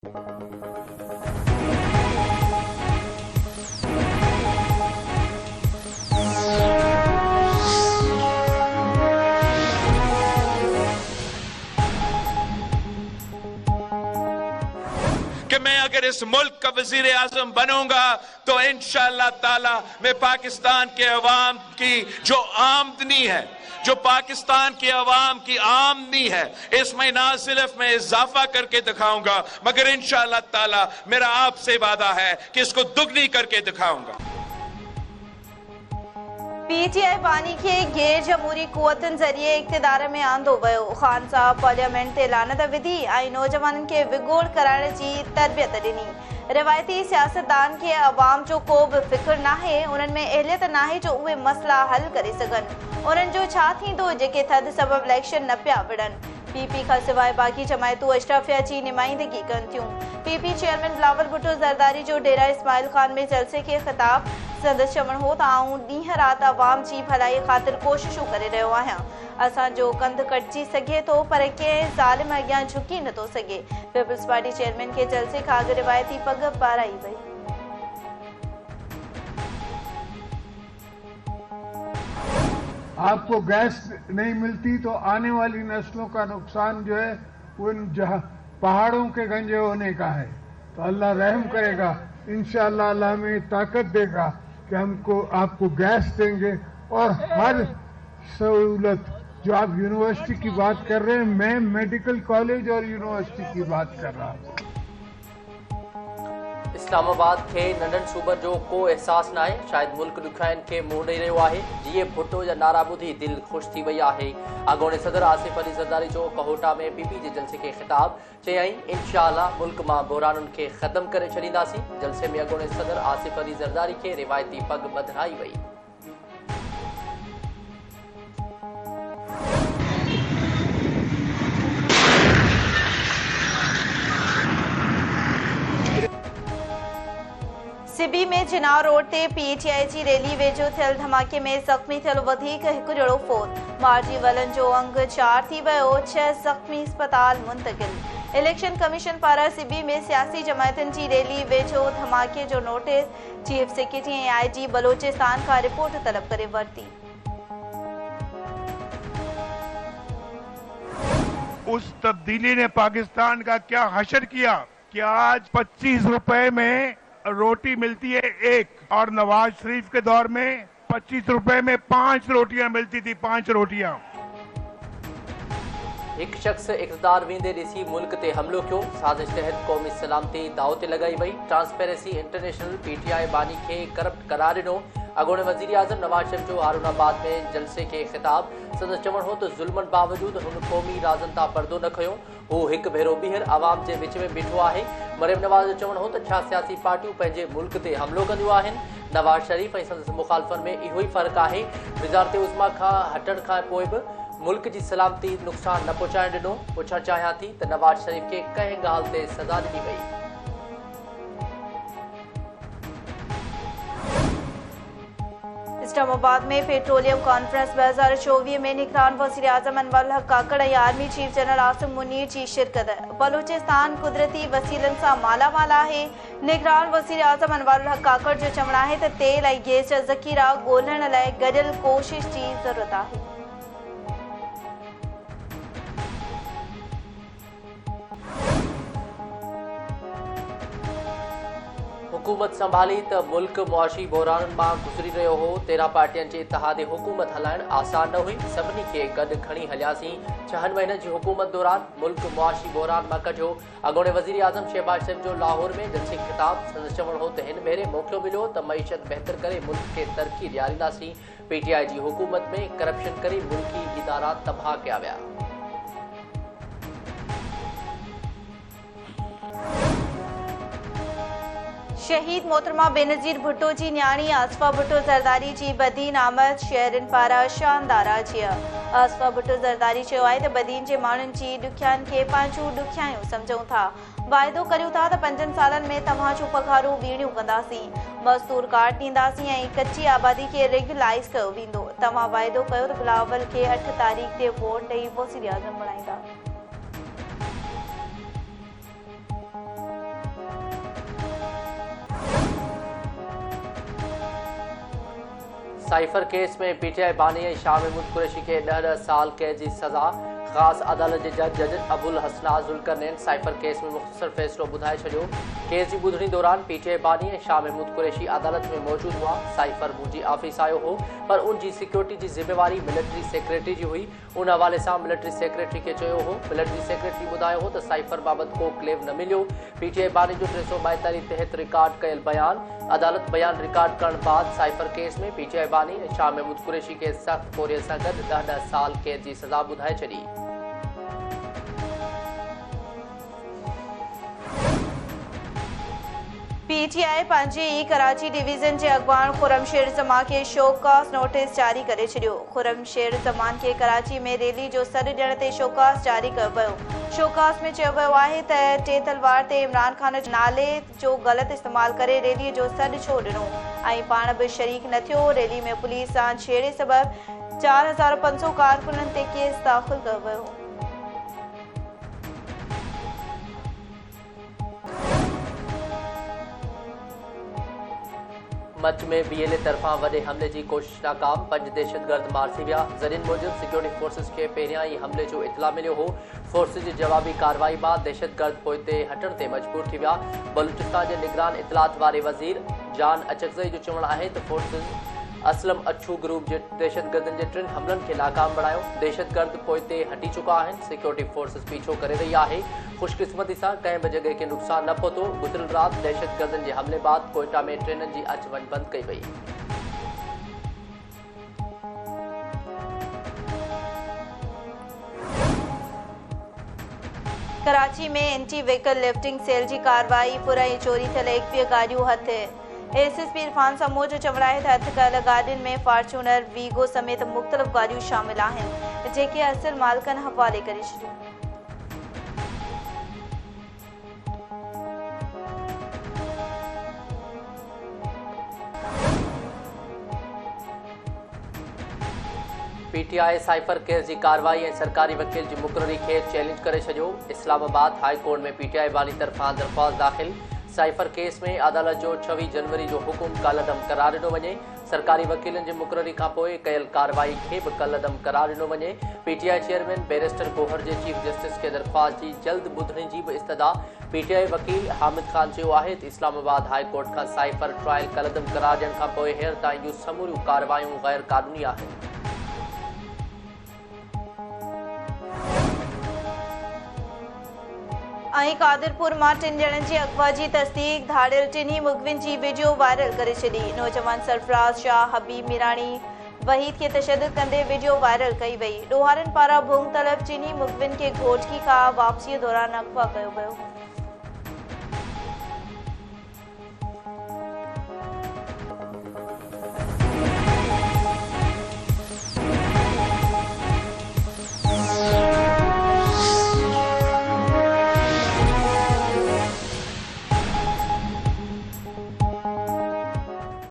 कि मैं अगर इस मुल्क का वजीर आजम बनूंगा तो इंशाअल्लाह ताला मैं पाकिस्तान के अवाम की जो आमदनी है, जो पाकिस्तान की अवाम की आमदनी है, इसमें ना सिर्फ मैं इजाफा करके दिखाऊंगा मगर इंशाअल्लाह ताला मेरा आपसे वादा है कि इसको दुगनी करके दिखाऊंगा। पीटीआई बानी के गैर जमहूरी कुवतन जरिए इक़्तिदार में आंदो वियो। खान साहब पार्लियामेंट ते लानत विधी ऐं नौजवाननि खे विगोड़ कराइण जी तरबियत ॾिनी। रिवायती सियासतदान खे अवाम जो को बि फ़िक्र नाहे, उन्हनि में अहलियत नाहे जो उहे मसला हल करे सघनि। उन्हनि जो छा थींदो जेके थधि सबबि इलेक्शन न पिया विढ़नि। पीपी खां सवाइ बाक़ी जमायतूं अशरफिया जी नुमाइंदगी कनि थियूं। पीपी चेयरमैन बिलावल भुट्टो ज़रदारी जो डेरा इस्माइल खान में जलसे खे ख़िताब संदसि चवण हो त आऊं ॾींहं राति अवाम जी भलाई ख़ातिर कोशिशूं करे रहियो आहियां। असांजो कंधु कटिजी सघे थो पर कंहिं ज़ालिम अॻियां झुकी नथो सघे। पीपल्स पार्टी चेयरमैन खे जलसे खां अॻु रिवायती पग पाराई वई। आपको गैस नहीं मिलती तो आने वाली नस्लों का नुकसान जो है उन पहाड़ों के गंजे होने का है। तो अल्लाह रहम करेगा, इंशाअल्लाह अल्लाह हमें ताकत देगा कि हमको आपको गैस देंगे और हर सहूलत जो आप यूनिवर्सिटी की बात कर रहे हैं, मैं मेडिकल कॉलेज और यूनिवर्सिटी की बात कर रहा हूँ। इस्लामाबाद के नंढनि सूबनि जो को एहसास नाहे, शायदि मुल्क ॾुखियाईनि खे मुंहुं ॾेई रहियो आहे। जीअं भुट्टो जा नारा ॿुधी दिलि ख़ुशि थी वई आहे। अॻूणे सदर आसिफ अली ज़रदारी जो कहोटा में पीपी जे जलसे खे ख़िताब चयाईं, इंशाअल्लाह मुल्क मां बहरानुनि खे ख़तम करे छॾींदासीं। जलसे में अॻूणे सदर आसिफ अली ज़रदारी खे रिवायती पग ॿधाई वई। सिबी में चिनाव रोड ते पीटीआई जी रैली वेझो थियल धमाके में ज़ख़्मी थियल वधीक हिकु ॼणो फोत। मार्जी वलन जो अंग 4 थी वियो, 6 ज़ख़्मी अस्पताल मुंतकिल। इलेक्शन कमीशन पारां सिबी में सियासी जमायतुनि जी रैली वेझो धमाके जो नोटिस चीफ सेक्रेटरी ऐं आईजी बलोचिस्तान खां रिपोर्ट तलब करे वरिती। उस तब्दीली ने पाकिस्तान का क्या हशर किया कि आज 25 रुपए में रोटी मिलती है एक, और नवाज शरीफ के दौर में 25 रुपए में 5 रोटियां मिलती थी, 5 रोटियां। एक शख्स इक़्तिदार वेंदे ॾिसी मुल्क ते हमिलो कयो। साज़िश तहत क़ौमी सलामती दाव ते लॻाई वई। ट्रांसपेरेंसी इंटरनेशनल पीटीआई बानी खे करप्ट करार ॾिनो। अॻूणे वज़ीर आज़म नवाज शरीफ जो हारूनाबाद में जलसे खे ख़िताब संदसि चवण हो त ज़ुल्मनि बावजूदि हुन क़ौमी राज़नि तां पर्दो न खयो। हू हिकु भेरो ॿीहर आवाम जे विच में बीठो आहे। मरियम नवाज़ जो चवण हो त छा सियासी पार्टियूं पंहिंजे मुल्क ते हमिलो कंदियूं आहिनि। नवाज शरीफ ऐं संदसि मुख़ालिफ़नि में इहो ई फ़र्क़ु आहे। वज़ारत उज़्मा खां हटण खां पोइ बि मुल्क जी सलामती नुक़सान न पहुचाइण ॾिनो। पुछणु चाहियां थी त नवाज शरीफ खे कंहिं ॻाल्हि ते सज़ा ॾिनी वई। इस्लामाबाद में पेट्रोलियम कॉन्फ्रेंस 2024 में निगरान वज़ीर आज़म अनवर हक काकड़ ऐं army chief general Asim Munir ji शिरकत। बलूचिस्तान कुदरती वसीलनि सां मालामाल आहे। निगरान वज़ीर आज़म अनवर हक काकड़ जो चवणु आहे त तेल ऐं गैस जा ज़ख़ीरा ॻोल्हण लाइ गॾियल कोशिश जी ज़रूरत आहे। हुकूमत संभाली त मुल्क मुआशी बहराननि मां गुज़री रहियो हो। 13 पार्टियुनि जे इतिहाद हुकूमत हलाइण आसान न हुई। सभिनी खे गॾु खणी हलियासीं। 6 महीननि जी हुकूमत दौरान मुल्क मुआशी बहरान मां कढियो। अॻूणे वज़ीर आज़म शहबाज शरीफ जो लाहौर में जलसे ख़िताब संदसि चवण हो त हिन भेरे मौक़ो मिलियो त मईशत बहितर करे मुल्क खे तरक़ी ॾियारींदासीं। पीटीआई जी हुकूमत में करप्शन करे मुल्की इदारा तबाह कया विया। शहीद मोहतरमा बेनज़ीर भुट्टो जी न्याणी आसफा भुट्टो ज़रदारी जी बदीन आमद शहरनि पारां शानदार आहे। आसफा भुट्टो ज़रदारी चयो आहे त बदीन जे माण्हुनि जी ॾुखियाईनि खे पंहिंजूं ॾुखियायूं सम्झूं था। वाइदो करियूं था त 5 सालनि में तव्हां जूं पघारूं ॿीणियूं कंदासीं, मज़दूर कार्ड ॾींदासीं ऐं कची आबादी खे रेगुलाइज़ कयो वेंदो। तव्हां वाइदो कयो त बिलावल खे 8 तारीख़ ते वोट ॾेई वज़ीर आज़म बणाईंदा। साइफर केस में पीटीआई बानी ऐं शाह महमूद कुरैशी खे 10 साल कैद जी सज़ा। ख़ासि अदालत जे जज अबुल हसना ज़ुल्करनैन साइफर केस में मुख़्तसर फ़ैसिलो ॿुधाए छॾियो। केस जी ॿुधणी दौरान पीटीआई बानी ऐं शाह महमूद कुरैशी अदालत में मौजूद हुआ। साइफर मुंहिंजी ऑफिस आयो हो, पर उनजी सिक्योरिटी जी ज़िम्मेवारी मिलिट्री सेक्रेटरी जी हुई। उन हवाले सां मिलिट्री सेक्रेटरी खे चयो हो। मिलिट्री सेक्रेटरी ॿुधायो हो त साइफर बाबति को क्लेम न मिलियो। पीटीआई बानी जो 342 तहत रिकॉर्ड कयल बयान। अदालत बयान रिकॉर्ड करण बाद साइफर केस में पीटीआई बानी ऐं शाह महमूद कुरैशी खे सख़्त कोरियर सां गॾु 10 साल कैद जी सज़ा ॿुधाए छॾी। पीटीआई पंहिंजे ई कराची डिवीज़न जे अॻवान खुर्रमशेर ज़मान खे शोकास नोटिस जारी करे छॾियो। खुर्रमशेर ज़मान खे कराची में रैली जो सॾु ॾियण ते शोकास जारी कयो वियो। शोकास में चयो वियो आहे त टे तलवार ते इमरान ख़ान नाले जो ग़लति इस्तेमालु करे रैलीअ जो सॾु छो ॾिनो ऐं पाण बि शरीक न थियो। रैली में पुलिस सां छेड़े सबबि 4500 कारकुननि ते केस दाख़िल कयो वियो। मच में बीएलए तरफां वॾे हमले जी कोशिश नाकाम। 5 दहशतगर्द मारिजी विया। ज़रियनि मूजिब सिक्योरिटी फोर्सिस खे पहिरियां ई हमले जो इतला मिलियो हो। फोर्सिस जी जवाबी कार्रवाई बाद दहशतगर्द पोइते हटण ते मजबूर थी विया। बलूचिस्तान जे निगरान इतलात वारे वज़ीर जान अचकज़ई जो चवणु आहे त फोर्सिस असलम अच्छू ग्रुप जे दहशतगर्दनि जे 3 हमलनि खे नाकाम बणायो। दहशतगर्द पोइते हटी चुका आहिनि। सिक्योरिटी फोर्सिस पीछो करे रही आहे। खुशकिस्मती सां कंहिं बि जॻह खे नुक़सान न पहुतो। गुज़िरियल राति दहशतगर्दनि जे हमले बाद कोयटा में ट्रेननि जी अच वञ बंदि कई वई। कराची में एंटी व्हीकल लिफ्टिंग सेल जी कार्रवाई। पुराई चोरी थियल 21 गाॾियूं हथ। एसएसपी इरफान समो जो चवणु आहे त हथ कयल गाॾियुनि में फॉर्च्यूनर वीगो समेत मुख़्तलिफ़ गाॾियूं शामिल आहिनि, जेके असल मालिकनि हवाले करे छॾियूं। पीटीआई साइफर केस जी कार्रवाई ऐं सरकारी वकील जी मुक़ररी खे चैलेंज करे छॾियो। इस्लामाबाद हाई कोर्ट में पीटीआई बानी तरफ़ां दरख़्वास्त दाख़िल। साइफर केस में अदालत जो 26 जनवरी जो हुकुम कलअदम करार ॾिनो वञे। सरकारी वकीलनि जी मुक़ररी खां पोइ कयल कार्रवाई खे बि कलअदम करार ॾिनो वञे। पीटीआई चेयरमैन बैरिस्टर गोहर जे चीफ जस्टिस खे दरख़्वास्त जी जल्द ॿुधणी जी बि इस्तदा। पीटीआई वकील हामिद ख़ान चयो आहे त इस्लामाबाद हाई कोर्ट खां साइफर ट्रायल कलअदम करार ॾियण खां पोइ हींअर ताईं जूं समूरियूं कार्रवायूं गैर क़ानूनी आहिनि। ऐं कादिरपुर मां 3 ॼणनि जी अगवा जी तस्दीक। धाड़ियल 3 मुग़विन जी वीडियो वायरल करे छॾी। नौजवान सरफराज़ शाह हबीब मीराणी वहीद खे तशद्दुद कंदे वीडियो वायरल कई वई। ॾोहारनि पारां भोंग तलब 3 मुग़विन खे घोटकी खां वापसीअ दौरान अगवा कयो वियो।